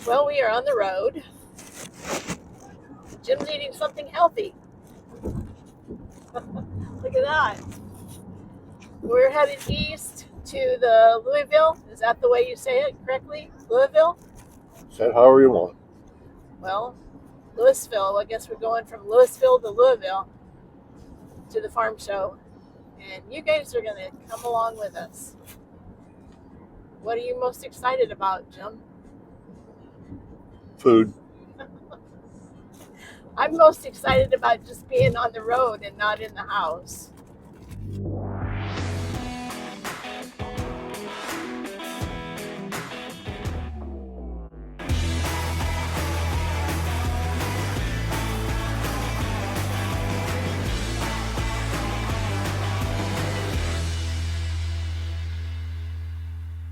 Well, we are on the road. Jim's eating something healthy. Look at that. We're headed east to the Louisville. Is that the way you say it correctly? Louisville? Say it however you want. Well, Louisville. I guess we're going from Louisville to Louisville to the farm show. And you guys are going to come along with us. What are you most excited about, Jim? Food. I'm most excited about just being on the road and not in the house.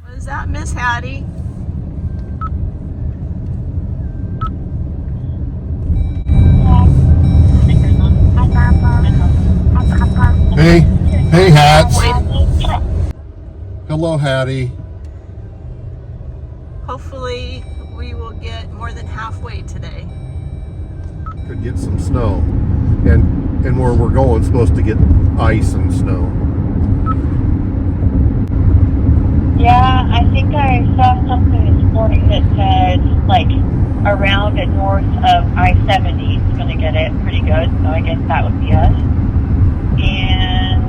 What is that, Miss Hattie? Hey, Hats. Hello, Hattie. Hopefully we will get more than halfway today. Could get some snow, and where we're going, supposed to get ice and snow. Yeah, I think I saw something this morning that said, like, around and north of I-70 is going to get it pretty good, so I guess that would be us. And,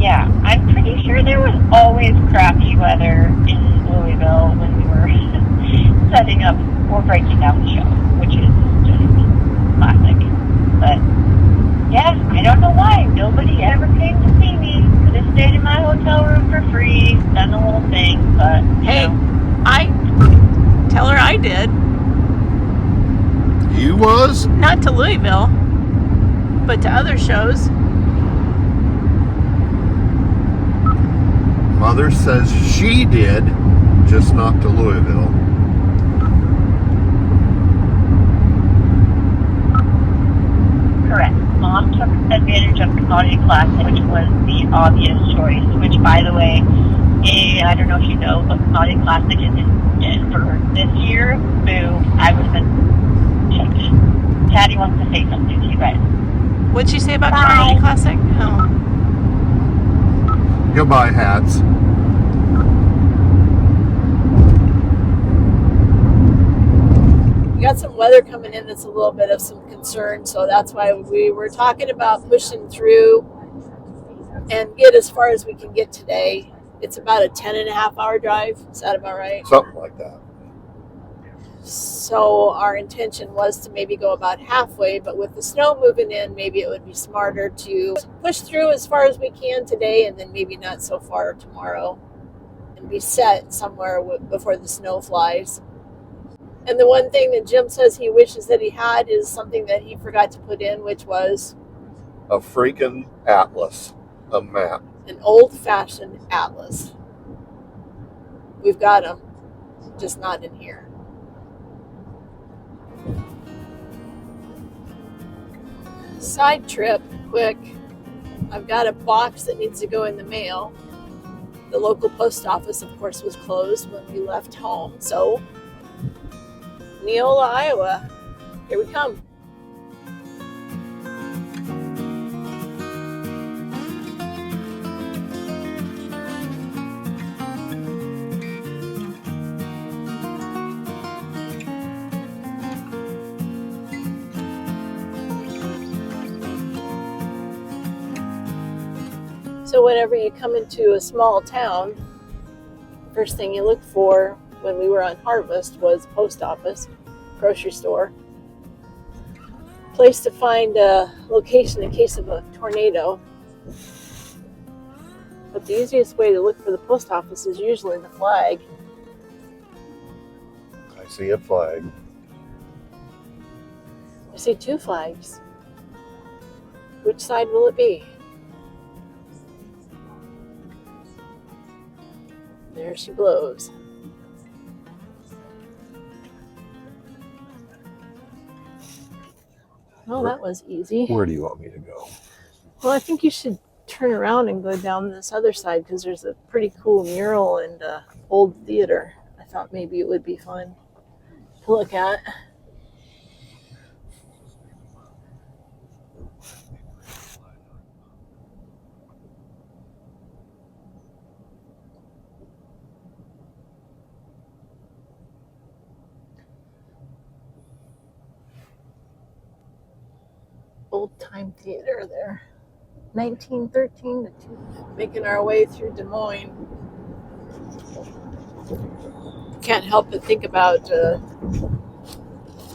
yeah, I'm pretty sure there was always crappy weather in Louisville when we were setting up or breaking down the show, which is just classic. But, yeah, I don't know why. Nobody ever came to see me. Could have stayed in my hotel room for free, done the whole thing, but, Hey, I tell her I did. You was? Not to Louisville, but to other shows. Mother says she did, just not to Louisville. correct. Mom took advantage of Commodity Classic, which was the obvious choice, which, by the way, I don't know if you know, but Commodity Classic is in Denver this year. Boo. I would have been ticked. Patty wants to say something to you guys. What'd she say about Bye. Commodity Classic? Oh. Goodbye, Hats. We got some weather coming in that's a little bit of some concern, so that's why we were talking about pushing through and get as far as we can get today. It's about a 10.5-hour drive. Is that about right? Something like that. So our intention was to maybe go about halfway, but with the snow moving in, maybe it would be smarter to push through as far as we can today and then maybe not so far tomorrow and be set somewhere before the snow flies. And the one thing that Jim says he wishes that he had is something that he forgot to put in, which was A freaking atlas, a map. an old-fashioned atlas. We've got them, just not in here. Side trip, quick. I've got a box that needs to go in the mail. The local post office, of course, was closed when we left home. So, Neola, Iowa, here we come. So whenever you come into a small town, first thing you look for when we were on Harvest was post office, grocery store, place to find a location in case of a tornado. But the easiest way to look for the post office is usually the flag. I see a flag. I see two flags. Which side will it be? There she blows. Oh, that was easy. Where do you want me to go? Well, I think you should turn around and go down this other side because there's a pretty cool mural and old theater, I thought maybe it would be fun to look at. Old time theater there. 1913 to 2. Making our way through Des Moines. Can't help but think about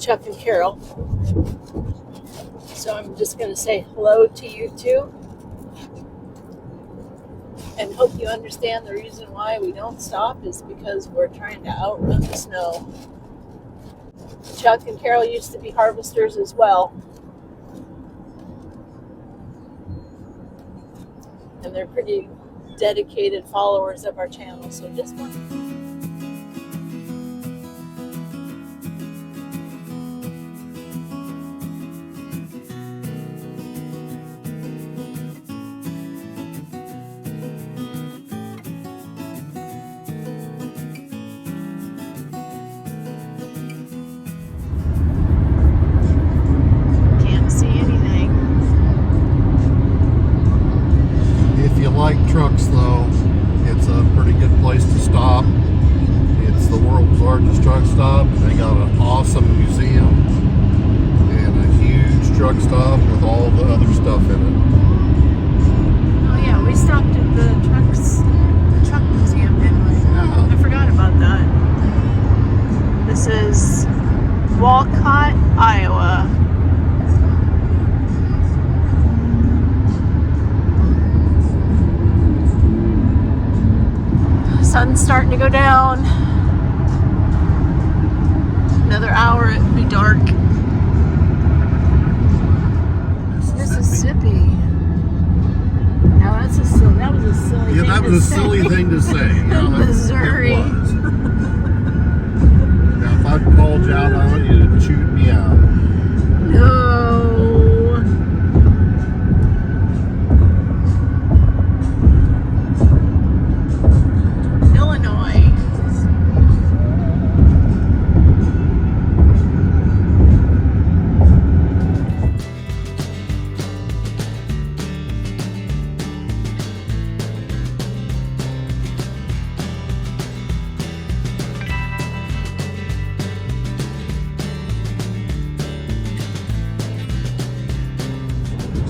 Chuck and Carol. So I'm just going to say hello to you two. And hope you understand the reason why we don't stop is because we're trying to outrun the snow. Chuck and Carol used to be harvesters as well. And they're pretty dedicated followers of our channel. So just one. Can't see anything. If you like trucks, though, it's a pretty good place to stop. It's the world's largest truck stop. They got an awesome museum and a huge truck stop with all the other stuff in it. Oh yeah, we stopped at the truck museum, didn't we? Yeah. I forgot about that. This is Walcott, Iowa. Sun's starting to go down. Another hour, it'll be dark. Mississippi. Now that was a silly Yeah, thing that to was a say. silly thing to say. Yeah, Missouri. it was. Now, if I'd called you out on it, you'd have chewed me out. No. Illinois.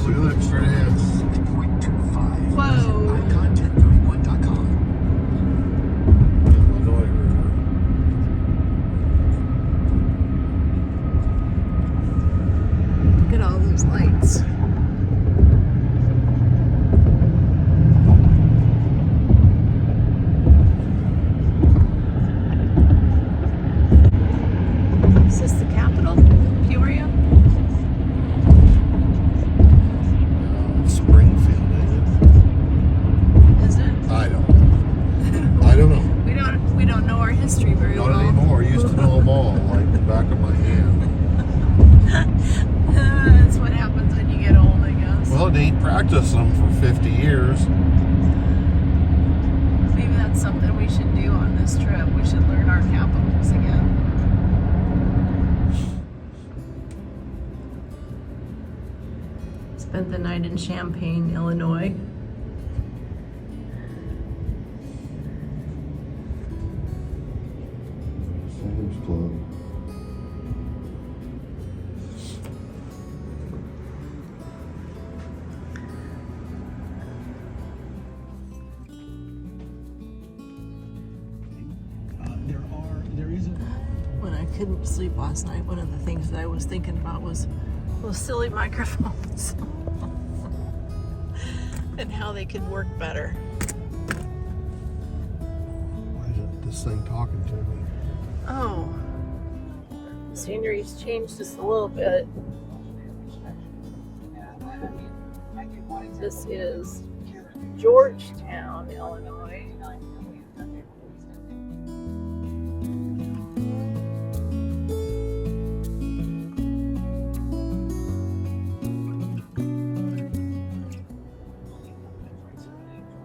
Look at that straight ahead. Whoa. Illinois River. Look at all those lights. Is this the capital? Peoria? Springfield, ain't Is it? it? I don't know. We don't know our history very Not well. anymore. I used to know them all like the back of my hand. That's what happens when you get old, I guess. Well, they ain't practiced them for 50 years. Maybe that's something we should do on this trip. We should learn our capitals again. Spent the night in Champaign, Illinois. Sam's Club. When I couldn't sleep last night, one of the things that I was thinking about was those silly microphones and how they could work better. Why isn't this thing talking to me? Oh, scenery's changed just a little bit. This is Georgetown, Illinois.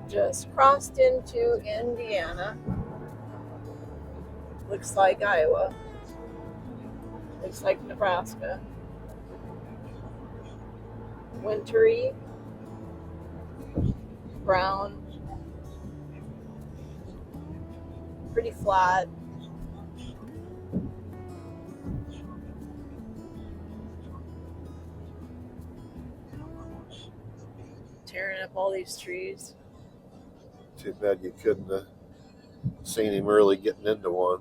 Just crossed into Indiana. Looks like Iowa. Looks like Nebraska. Wintry. Brown. Pretty flat. Tearing up all these trees. Too bad you couldn't have seen him really getting into one.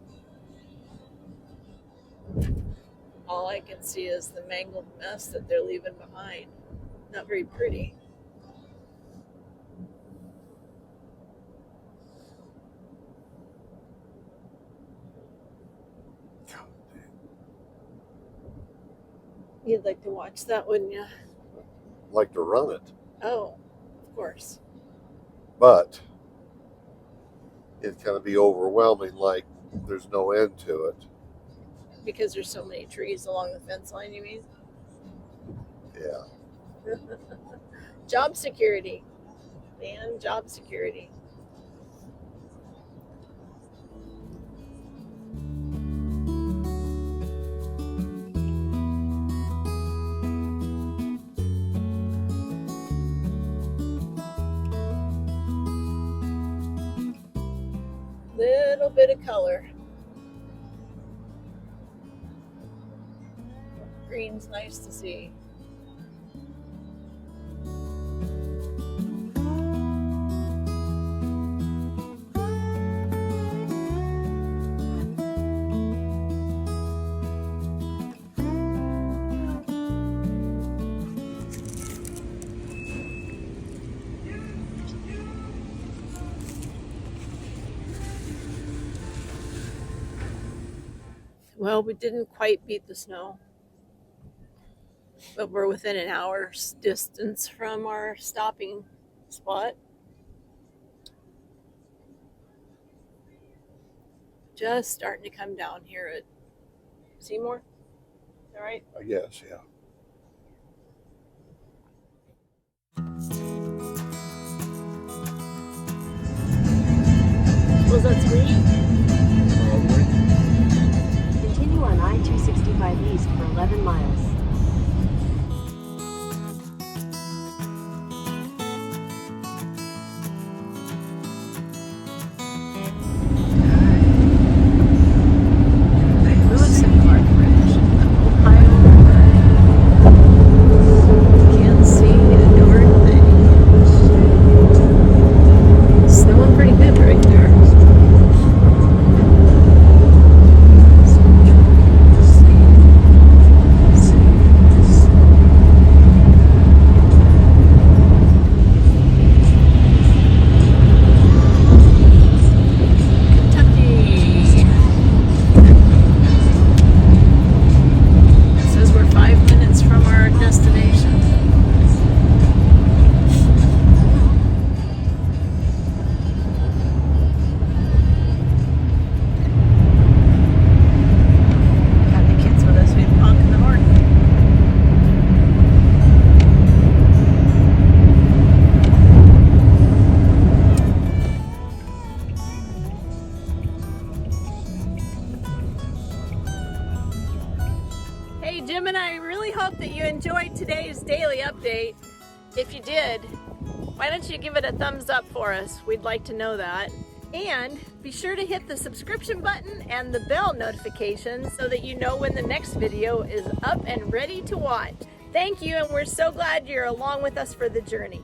All I can see is the mangled mess that they're leaving behind. Not very pretty. You'd like to watch that, wouldn't you? Like to run it, Oh, of course. but it'd kind of be overwhelming, like there's no end to it. Because there's so many trees along the fence line, you mean? Yeah. Job security. Man, job security. Little bit of color. Green's nice to see. Well, we didn't quite beat the snow, but we're within an hour's distance from our stopping spot. Just starting to come down here at Seymour. Is that right? I guess, yeah. Suppose that's green? Continue on I-265 east for 11 miles. Lewis and Clark Bridge, Ohio River. Can't see a darn thing. Snowing pretty good right there. Hey Jim and I really hope that you enjoyed today's daily update. If you did, why don't you give it a thumbs up for us? We'd like to know that. And be sure to hit the subscription button and the bell notification so that you know when the next video is up and ready to watch. Thank you, and we're so glad you're along with us for the journey.